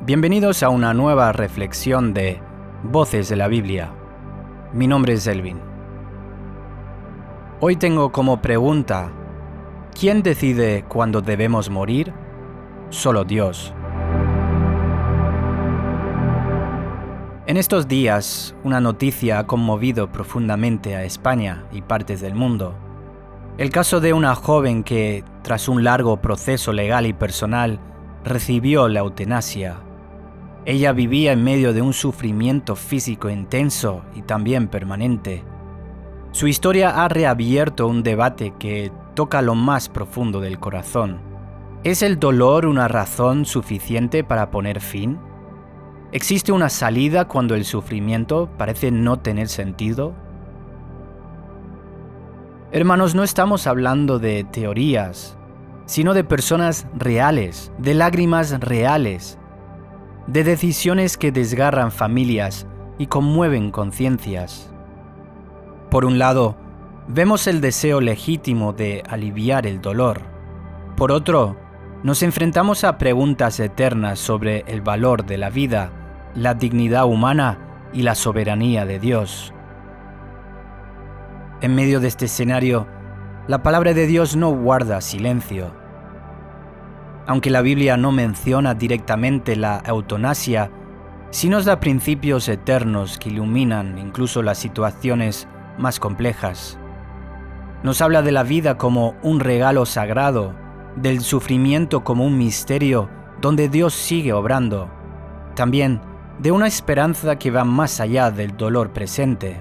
Bienvenidos a una nueva reflexión de Voces de la Biblia. Mi nombre es Elvin. Hoy tengo como pregunta: ¿quién decide cuándo debemos morir? Solo Dios. En estos días, una noticia ha conmovido profundamente a España y partes del mundo. El caso de una joven que, tras un largo proceso legal y personal, recibió la eutanasia. Ella vivía en medio de un sufrimiento físico intenso y también permanente. Su historia ha reabierto un debate que toca lo más profundo del corazón. ¿Es el dolor una razón suficiente para poner fin? ¿Existe una salida cuando el sufrimiento parece no tener sentido? Hermanos, no estamos hablando de teorías, sino de personas reales, de lágrimas reales, de decisiones que desgarran familias y conmueven conciencias. Por un lado, vemos el deseo legítimo de aliviar el dolor. Por otro, nos enfrentamos a preguntas eternas sobre el valor de la vida, la dignidad humana y la soberanía de Dios. En medio de este escenario, la palabra de Dios no guarda silencio. Aunque la Biblia no menciona directamente la eutanasia, sí nos da principios eternos que iluminan incluso las situaciones más complejas. Nos habla de la vida como un regalo sagrado, del sufrimiento como un misterio donde Dios sigue obrando, también de una esperanza que va más allá del dolor presente.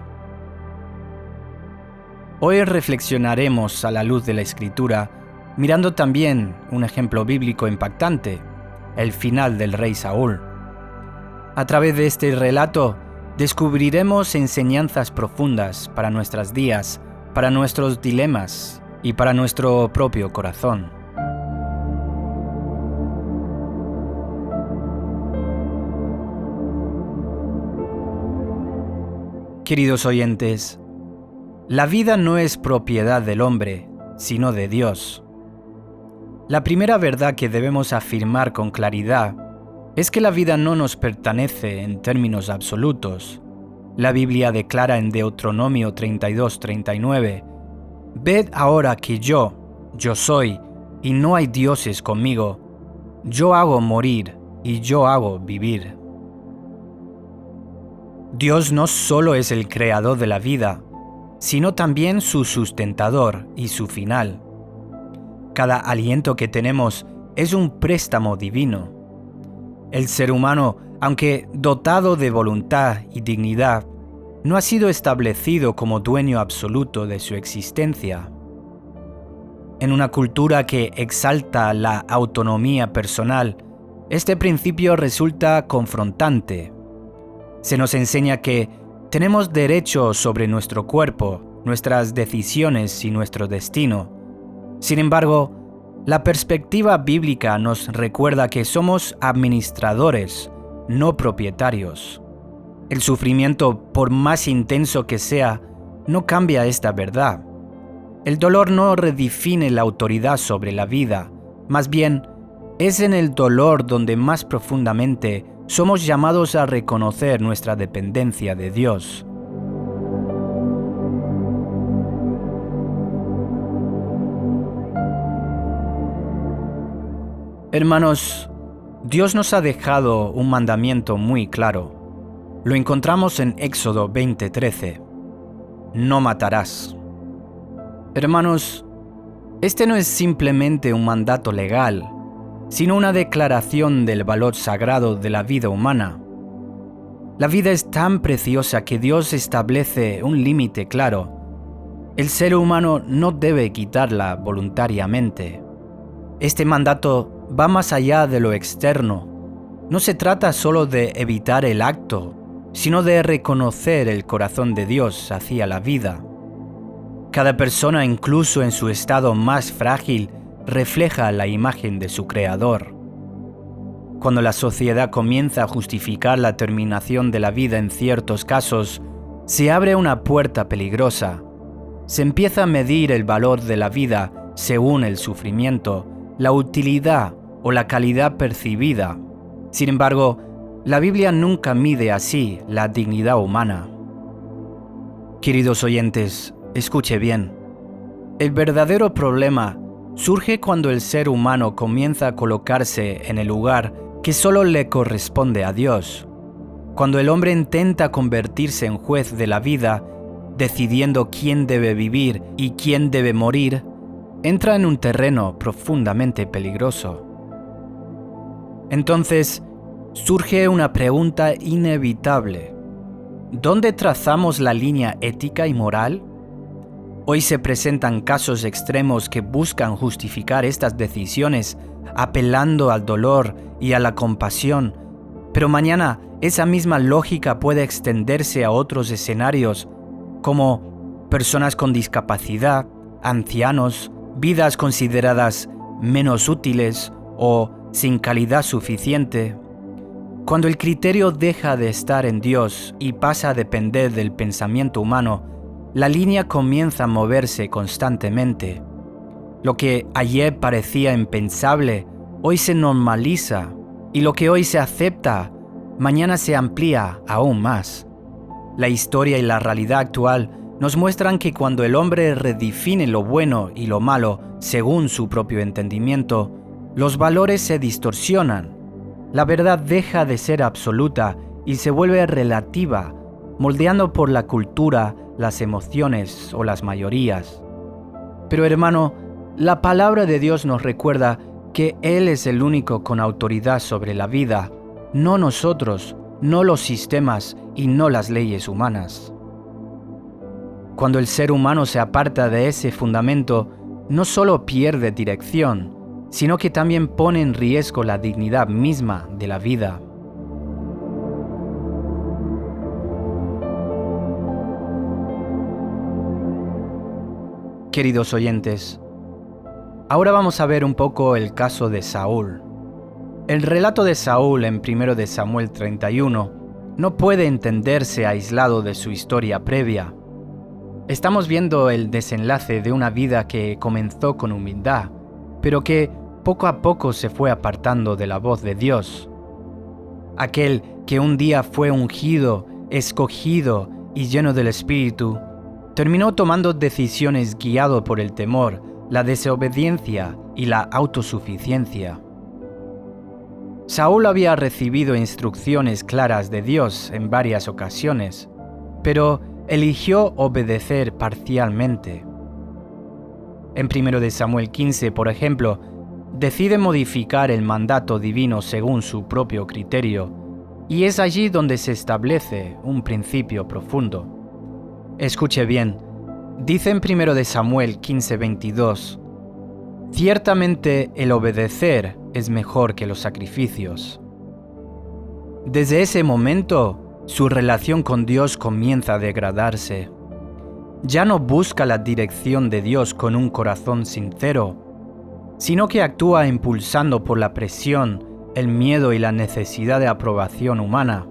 Hoy reflexionaremos a la luz de la Escritura, mirando también un ejemplo bíblico impactante, el final del rey Saúl. A través de este relato, descubriremos enseñanzas profundas para nuestros días, para nuestros dilemas y para nuestro propio corazón. Queridos oyentes, la vida no es propiedad del hombre, sino de Dios. La primera verdad que debemos afirmar con claridad es que la vida no nos pertenece en términos absolutos. La Biblia declara en Deuteronomio 32:39, «Ved ahora que yo soy, y no hay dioses conmigo. Yo hago morir y yo hago vivir». Dios no solo es el creador de la vida, sino también su sustentador y su final. Cada aliento que tenemos es un préstamo divino. El ser humano, aunque dotado de voluntad y dignidad, no ha sido establecido como dueño absoluto de su existencia. En una cultura que exalta la autonomía personal, este principio resulta confrontante. Se nos enseña que tenemos derecho sobre nuestro cuerpo, nuestras decisiones y nuestro destino. Sin embargo, la perspectiva bíblica nos recuerda que somos administradores, no propietarios. El sufrimiento, por más intenso que sea, no cambia esta verdad. El dolor no redefine la autoridad sobre la vida, más bien, es en el dolor donde más profundamente somos llamados a reconocer nuestra dependencia de Dios. Hermanos, Dios nos ha dejado un mandamiento muy claro. Lo encontramos en Éxodo 20:13. No matarás. Hermanos, este no es simplemente un mandato legal, sino una declaración del valor sagrado de la vida humana. La vida es tan preciosa que Dios establece un límite claro. El ser humano no debe quitarla voluntariamente. Este mandato va más allá de lo externo. No se trata solo de evitar el acto, sino de reconocer el corazón de Dios hacia la vida. Cada persona, incluso en su estado más frágil, refleja la imagen de su Creador. Cuando la sociedad comienza a justificar la terminación de la vida en ciertos casos, se abre una puerta peligrosa. Se empieza a medir el valor de la vida según el sufrimiento, la utilidad o la calidad percibida, Sin embargo, la Biblia nunca mide así la dignidad humana. Queridos oyentes, escuche bien. El verdadero problema surge cuando el ser humano comienza a colocarse en el lugar que solo le corresponde a Dios. Cuando el hombre intenta convertirse en juez de la vida, decidiendo quién debe vivir y quién debe morir, entra en un terreno profundamente peligroso. Entonces, surge una pregunta inevitable. ¿Dónde trazamos la línea ética y moral? Hoy se presentan casos extremos que buscan justificar estas decisiones apelando al dolor y a la compasión, pero mañana esa misma lógica puede extenderse a otros escenarios como personas con discapacidad, ancianos, vidas consideradas menos útiles o sin calidad suficiente. Cuando el criterio deja de estar en Dios y pasa a depender del pensamiento humano, la línea comienza a moverse constantemente. Lo que ayer parecía impensable, hoy se normaliza, y lo que hoy se acepta, mañana se amplía aún más. La historia y la realidad actual nos muestran que cuando el hombre redefine lo bueno y lo malo según su propio entendimiento, los valores se distorsionan. La verdad deja de ser absoluta y se vuelve relativa, moldeando por la cultura, las emociones o las mayorías. Pero hermano, la palabra de Dios nos recuerda que Él es el único con autoridad sobre la vida, no nosotros, no los sistemas y no las leyes humanas. Cuando el ser humano se aparta de ese fundamento, no solo pierde dirección, sino que también pone en riesgo la dignidad misma de la vida. Queridos oyentes, ahora vamos a ver un poco el caso de Saúl. El relato de Saúl en 1 de Samuel 31 no puede entenderse aislado de su historia previa. Estamos viendo el desenlace de una vida que comenzó con humildad, pero que poco a poco se fue apartando de la voz de Dios. Aquel que un día fue ungido, escogido y lleno del Espíritu, terminó tomando decisiones guiado por el temor, la desobediencia y la autosuficiencia. Saúl había recibido instrucciones claras de Dios en varias ocasiones, pero eligió obedecer parcialmente. En 1 de Samuel 15, por ejemplo, decide modificar el mandato divino según su propio criterio, y es allí donde se establece un principio profundo. Escuche bien, dice en 1 de Samuel 15:22, «Ciertamente el obedecer es mejor que los sacrificios». Desde ese momento, su relación con Dios comienza a degradarse. Ya no busca la dirección de Dios con un corazón sincero, sino que actúa impulsado por la presión, el miedo y la necesidad de aprobación humana.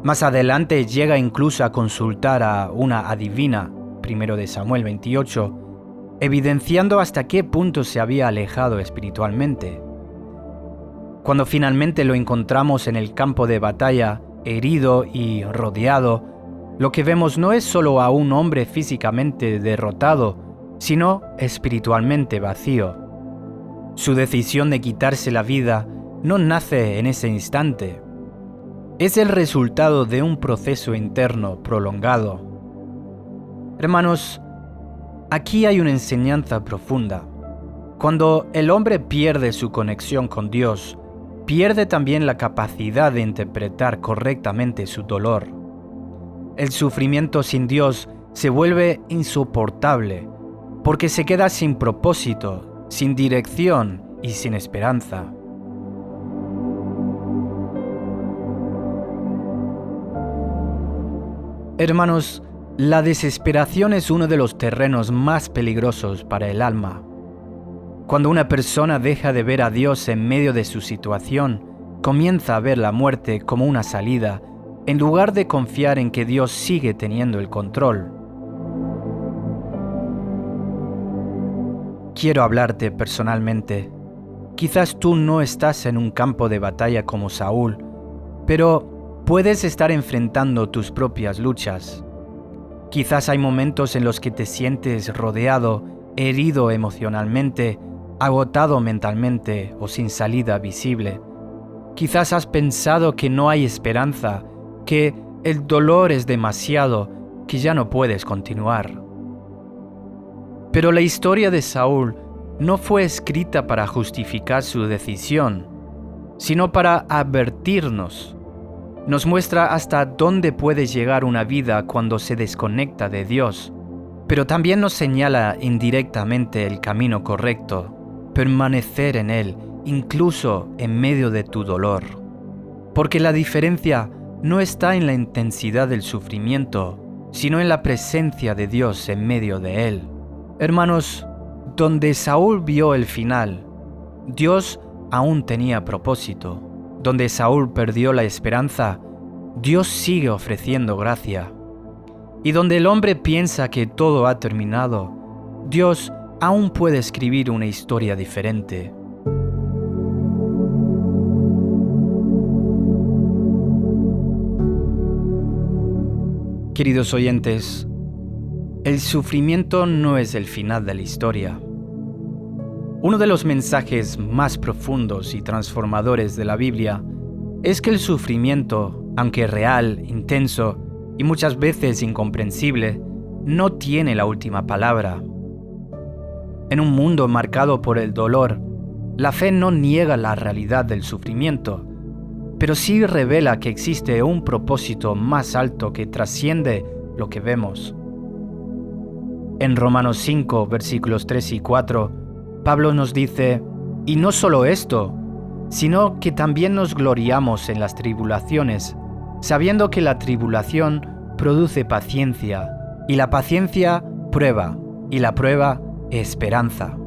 Más adelante llega incluso a consultar a una adivina, 1 de Samuel 28, evidenciando hasta qué punto se había alejado espiritualmente. Cuando finalmente lo encontramos en el campo de batalla, herido y rodeado, lo que vemos no es solo a un hombre físicamente derrotado, sino espiritualmente vacío. Su decisión de quitarse la vida no nace en ese instante. Es el resultado de un proceso interno prolongado. Hermanos, aquí hay una enseñanza profunda. Cuando el hombre pierde su conexión con Dios, pierde también la capacidad de interpretar correctamente su dolor. El sufrimiento sin Dios se vuelve insoportable, porque se queda sin propósito, sin dirección y sin esperanza. Hermanos, la desesperación es uno de los terrenos más peligrosos para el alma. Cuando una persona deja de ver a Dios en medio de su situación, comienza a ver la muerte como una salida, en lugar de confiar en que Dios sigue teniendo el control. Quiero hablarte personalmente. Quizás tú no estás en un campo de batalla como Saúl, pero puedes estar enfrentando tus propias luchas. Quizás hay momentos en los que te sientes rodeado, herido emocionalmente, agotado mentalmente o sin salida visible. Quizás has pensado que no hay esperanza, que el dolor es demasiado, que ya no puedes continuar. Pero la historia de Saúl no fue escrita para justificar su decisión, sino para advertirnos. Nos muestra hasta dónde puede llegar una vida cuando se desconecta de Dios, pero también nos señala indirectamente el camino correcto, permanecer en Él, incluso en medio de tu dolor. Porque la diferencia no está en la intensidad del sufrimiento, sino en la presencia de Dios en medio de él. Hermanos, donde Saúl vio el final, Dios aún tenía propósito. Donde Saúl perdió la esperanza, Dios sigue ofreciendo gracia. Y donde el hombre piensa que todo ha terminado, Dios aún puede escribir una historia diferente. Queridos oyentes, el sufrimiento no es el final de la historia. Uno de los mensajes más profundos y transformadores de la Biblia es que el sufrimiento, aunque real, intenso y muchas veces incomprensible, no tiene la última palabra. En un mundo marcado por el dolor, la fe no niega la realidad del sufrimiento, pero sí revela que existe un propósito más alto que trasciende lo que vemos. En Romanos 5, versículos 3 y 4, Pablo nos dice, y no solo esto, sino que también nos gloriamos en las tribulaciones, sabiendo que la tribulación produce paciencia, y la paciencia prueba, y la prueba esperanza.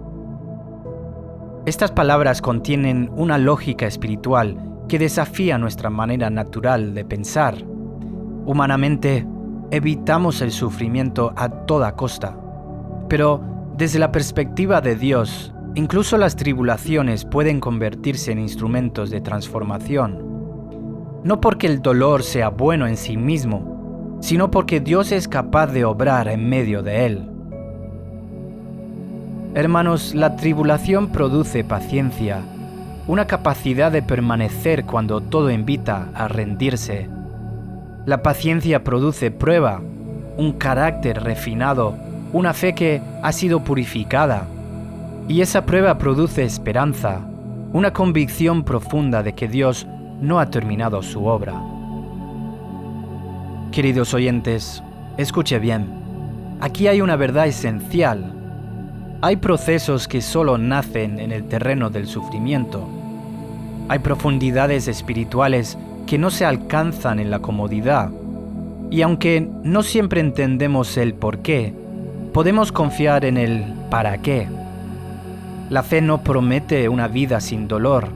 Estas palabras contienen una lógica espiritual que desafía nuestra manera natural de pensar. Humanamente, evitamos el sufrimiento a toda costa. Pero, desde la perspectiva de Dios, incluso las tribulaciones pueden convertirse en instrumentos de transformación. No porque el dolor sea bueno en sí mismo, sino porque Dios es capaz de obrar en medio de él. Hermanos, la tribulación produce paciencia, una capacidad de permanecer cuando todo invita a rendirse. La paciencia produce prueba, un carácter refinado, una fe que ha sido purificada. Y esa prueba produce esperanza, una convicción profunda de que Dios no ha terminado su obra. Queridos oyentes, escuche bien. Aquí hay una verdad esencial. Hay procesos que solo nacen en el terreno del sufrimiento. Hay profundidades espirituales que no se alcanzan en la comodidad. Y aunque no siempre entendemos el por qué, podemos confiar en el para qué. La fe no promete una vida sin dolor,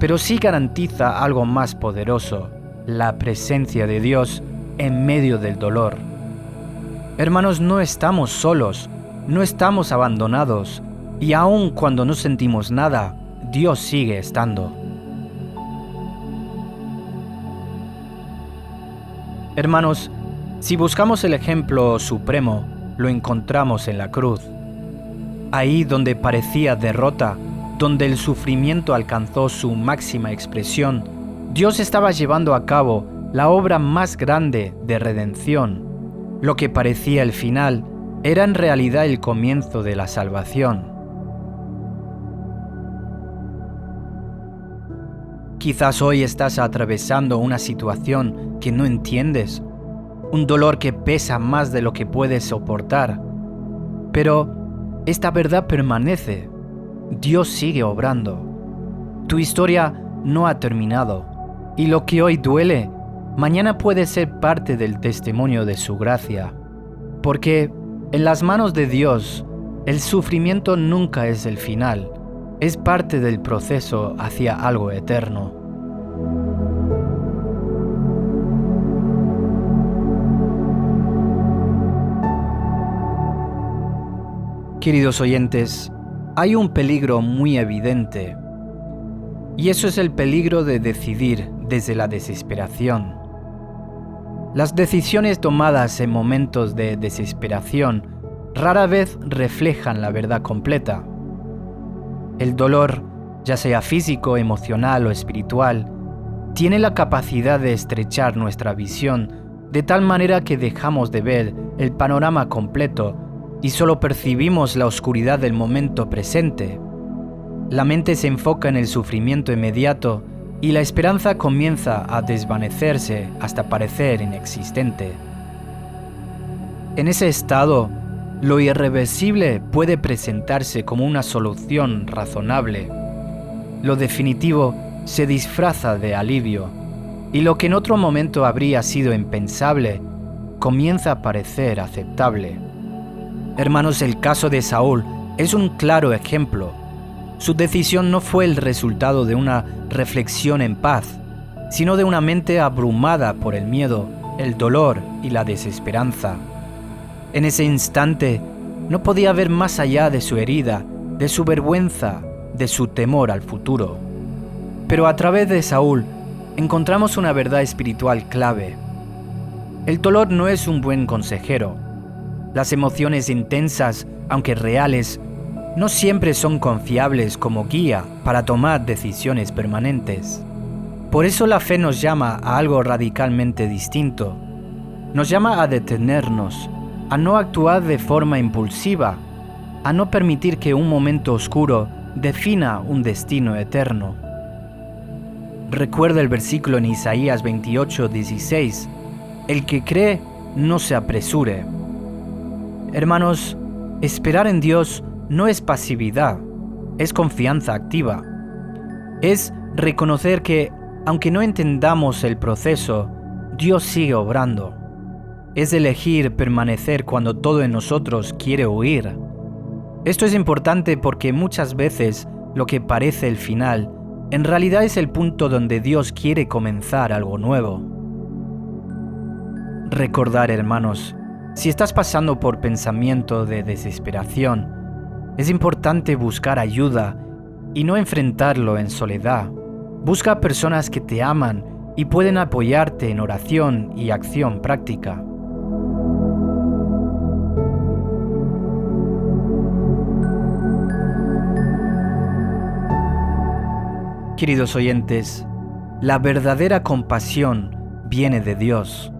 pero sí garantiza algo más poderoso, la presencia de Dios en medio del dolor. Hermanos, no estamos solos, no estamos abandonados, y aun cuando no sentimos nada, Dios sigue estando. Hermanos, si buscamos el ejemplo supremo, lo encontramos en la cruz. Ahí donde parecía derrota, donde el sufrimiento alcanzó su máxima expresión, Dios estaba llevando a cabo la obra más grande de redención. Lo que parecía el final era en realidad el comienzo de la salvación. Quizás hoy estás atravesando una situación que no entiendes, un dolor que pesa más de lo que puedes soportar. Pero esta verdad permanece. Dios sigue obrando. Tu historia no ha terminado, y lo que hoy duele, mañana puede ser parte del testimonio de su gracia. Porque en las manos de Dios, el sufrimiento nunca es el final, es parte del proceso hacia algo eterno. Queridos oyentes, hay un peligro muy evidente. Y eso es el peligro de decidir desde la desesperación. Las decisiones tomadas en momentos de desesperación rara vez reflejan la verdad completa. El dolor, ya sea físico, emocional o espiritual, tiene la capacidad de estrechar nuestra visión de tal manera que dejamos de ver el panorama completo y solo percibimos la oscuridad del momento presente. La mente se enfoca en el sufrimiento inmediato y la esperanza comienza a desvanecerse hasta parecer inexistente. En ese estado, lo irreversible puede presentarse como una solución razonable. Lo definitivo se disfraza de alivio, y lo que en otro momento habría sido impensable comienza a parecer aceptable. Hermanos, el caso de Saúl es un claro ejemplo. Su decisión no fue el resultado de una reflexión en paz, sino de una mente abrumada por el miedo, el dolor y la desesperanza. En ese instante, no podía ver más allá de su herida, de su vergüenza, de su temor al futuro. Pero a través de Saúl, encontramos una verdad espiritual clave. El dolor no es un buen consejero. Las emociones intensas, aunque reales, no siempre son confiables como guía para tomar decisiones permanentes. Por eso la fe nos llama a algo radicalmente distinto. Nos llama a detenernos, a no actuar de forma impulsiva, a no permitir que un momento oscuro defina un destino eterno. Recuerda el versículo en Isaías 28:16, el que cree no se apresure. Hermanos, esperar en Dios no es pasividad, es confianza activa. Es reconocer que, aunque no entendamos el proceso, Dios sigue obrando. Es elegir permanecer cuando todo en nosotros quiere huir. Esto es importante porque muchas veces lo que parece el final, en realidad es el punto donde Dios quiere comenzar algo nuevo. Recordar, hermanos, si estás pasando por pensamiento de desesperación, es importante buscar ayuda y no enfrentarlo en soledad. Busca personas que te aman y pueden apoyarte en oración y acción práctica. Queridos oyentes, la verdadera compasión viene de Dios.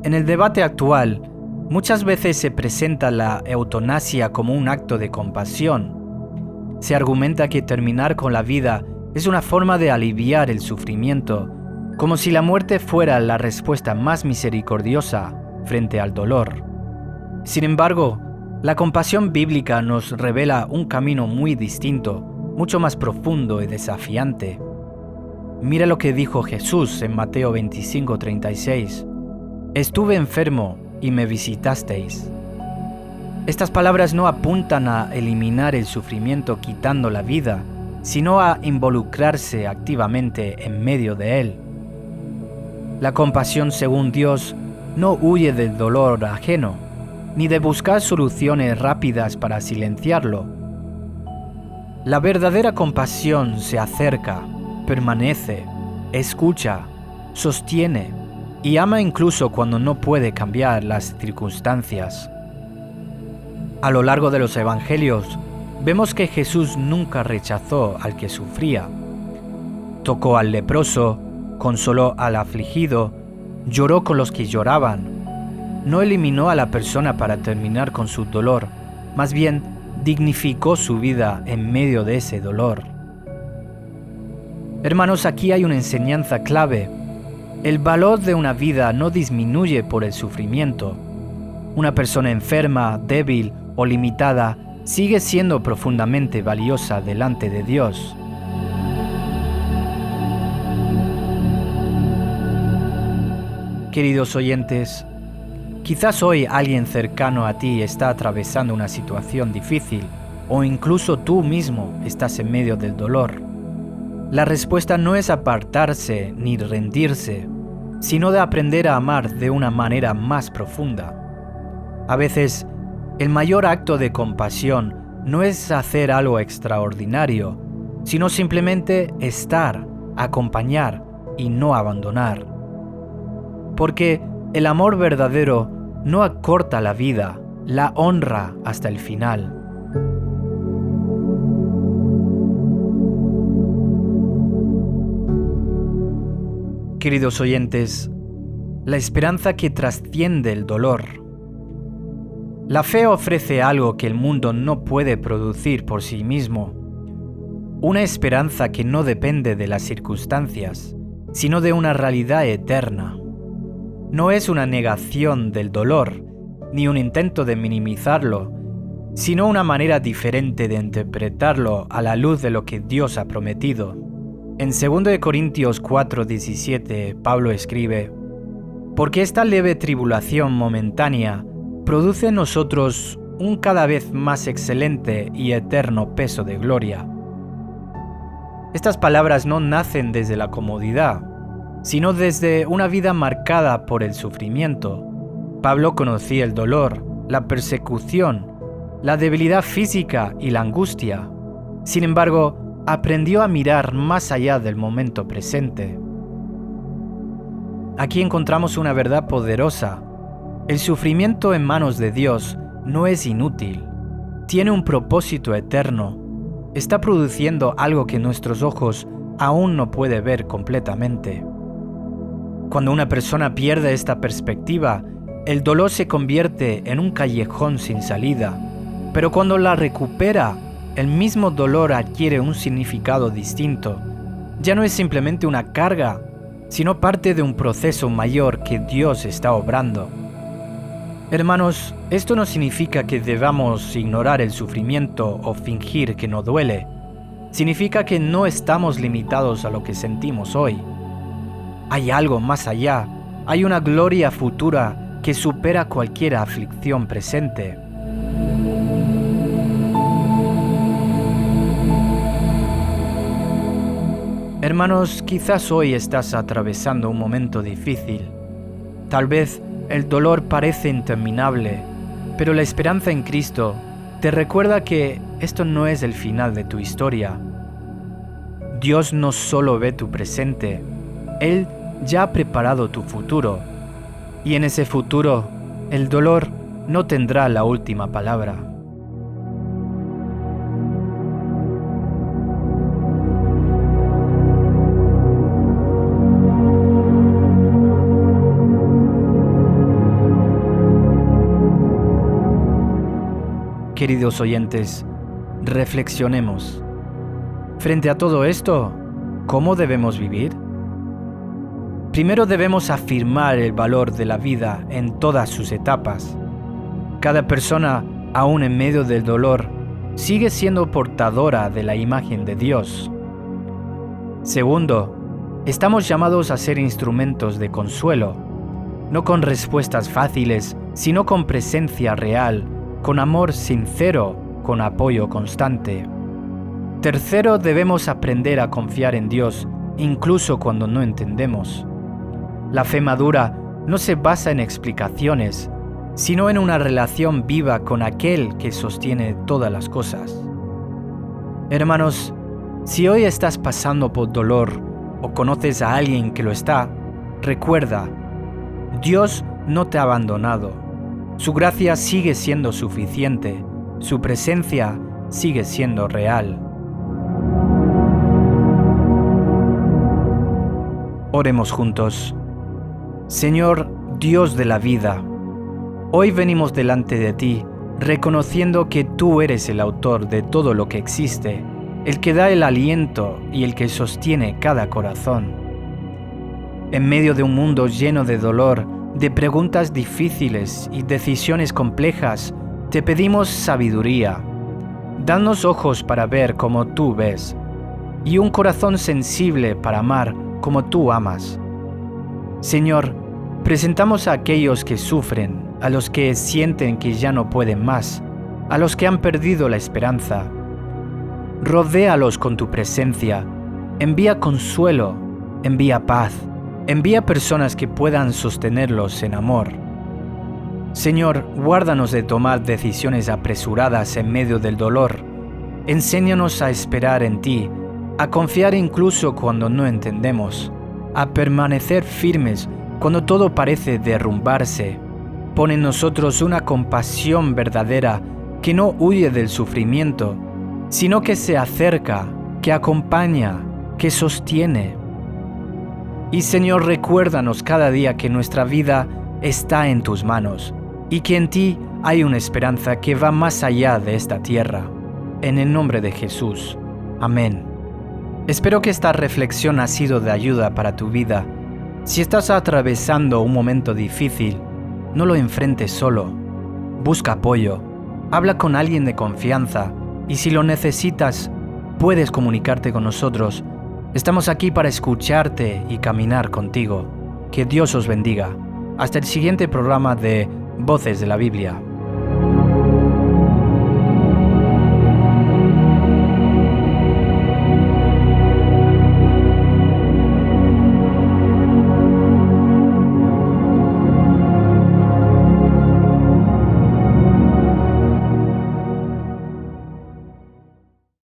En el debate actual, muchas veces se presenta la eutanasia como un acto de compasión. Se argumenta que terminar con la vida es una forma de aliviar el sufrimiento, como si la muerte fuera la respuesta más misericordiosa frente al dolor. Sin embargo, la compasión bíblica nos revela un camino muy distinto, mucho más profundo y desafiante. Mira lo que dijo Jesús en Mateo 25:36. Estuve enfermo y me visitasteis. Estas palabras no apuntan a eliminar el sufrimiento quitando la vida, sino a involucrarse activamente en medio de él. La compasión según Dios no huye del dolor ajeno, ni de buscar soluciones rápidas para silenciarlo. La verdadera compasión se acerca, permanece, escucha, sostiene y ama incluso cuando no puede cambiar las circunstancias. A lo largo de los evangelios, vemos que Jesús nunca rechazó al que sufría. Tocó al leproso, consoló al afligido, lloró con los que lloraban. No eliminó a la persona para terminar con su dolor, más bien dignificó su vida en medio de ese dolor. Hermanos, aquí hay una enseñanza clave. El valor de una vida no disminuye por el sufrimiento. Una persona enferma, débil o limitada sigue siendo profundamente valiosa delante de Dios. Queridos oyentes, quizás hoy alguien cercano a ti está atravesando una situación difícil o incluso tú mismo estás en medio del dolor. La respuesta no es apartarse ni rendirse, sino de aprender a amar de una manera más profunda. A veces, el mayor acto de compasión no es hacer algo extraordinario, sino simplemente estar, acompañar y no abandonar. Porque el amor verdadero no acorta la vida, la honra hasta el final. Queridos oyentes, la esperanza que trasciende el dolor. La fe ofrece algo que el mundo no puede producir por sí mismo. Una esperanza que no depende de las circunstancias, sino de una realidad eterna. No es una negación del dolor, ni un intento de minimizarlo, sino una manera diferente de interpretarlo a la luz de lo que Dios ha prometido. En 2 Corintios 4:17, Pablo escribe: «Porque esta leve tribulación momentánea produce en nosotros un cada vez más excelente y eterno peso de gloria». Estas palabras no nacen desde la comodidad, sino desde una vida marcada por el sufrimiento. Pablo conocía el dolor, la persecución, la debilidad física y la angustia. Sin embargo, aprendió a mirar más allá del momento presente. Aquí encontramos una verdad poderosa. El sufrimiento en manos de Dios no es inútil. Tiene un propósito eterno. Está produciendo algo que nuestros ojos aún no pueden ver completamente. Cuando una persona pierde esta perspectiva, el dolor se convierte en un callejón sin salida. Pero cuando la recupera, el mismo dolor adquiere un significado distinto. Ya no es simplemente una carga, sino parte de un proceso mayor que Dios está obrando. Hermanos, esto no significa que debamos ignorar el sufrimiento o fingir que no duele. Significa que no estamos limitados a lo que sentimos hoy. Hay algo más allá, hay una gloria futura que supera cualquier aflicción presente. Hermanos, quizás hoy estás atravesando un momento difícil. Tal vez el dolor parece interminable, pero la esperanza en Cristo te recuerda que esto no es el final de tu historia. Dios no solo ve tu presente, Él ya ha preparado tu futuro. Y en ese futuro, el dolor no tendrá la última palabra. Queridos oyentes, reflexionemos. Frente a todo esto, ¿cómo debemos vivir? Primero debemos afirmar el valor de la vida en todas sus etapas. Cada persona, aún en medio del dolor, sigue siendo portadora de la imagen de Dios. Segundo, estamos llamados a ser instrumentos de consuelo, no con respuestas fáciles, sino con presencia real, con amor sincero, con apoyo constante. Tercero, debemos aprender a confiar en Dios, incluso cuando no entendemos. La fe madura no se basa en explicaciones, sino en una relación viva con aquel que sostiene todas las cosas. Hermanos, si hoy estás pasando por dolor o conoces a alguien que lo está, recuerda, Dios no te ha abandonado. Su gracia sigue siendo suficiente, su presencia sigue siendo real. Oremos juntos. Señor, Dios de la vida, hoy venimos delante de ti, reconociendo que tú eres el autor de todo lo que existe, el que da el aliento y el que sostiene cada corazón. En medio de un mundo lleno de dolor, de preguntas difíciles y decisiones complejas, te pedimos sabiduría. Danos ojos para ver como tú ves, y un corazón sensible para amar como tú amas. Señor, presentamos a aquellos que sufren, a los que sienten que ya no pueden más, a los que han perdido la esperanza. Rodéalos con tu presencia, envía consuelo, envía paz, envía personas que puedan sostenerlos en amor. Señor, guárdanos de tomar decisiones apresuradas en medio del dolor. Enséñanos a esperar en ti a confiar incluso cuando no entendemos, a permanecer firmes cuando todo parece derrumbarse. Pon en nosotros una compasión verdadera que no huye del sufrimiento, sino que se acerca, que acompaña, que sostiene. Y Señor, recuérdanos cada día que nuestra vida está en tus manos y que en ti hay una esperanza que va más allá de esta tierra. En el nombre de Jesús. Amén. Espero que esta reflexión ha sido de ayuda para tu vida. Si estás atravesando un momento difícil, no lo enfrentes solo. Busca apoyo. Habla con alguien de confianza y si lo necesitas, puedes comunicarte con nosotros. Estamos aquí para escucharte y caminar contigo. Que Dios os bendiga. Hasta el siguiente programa de Voces de la Biblia.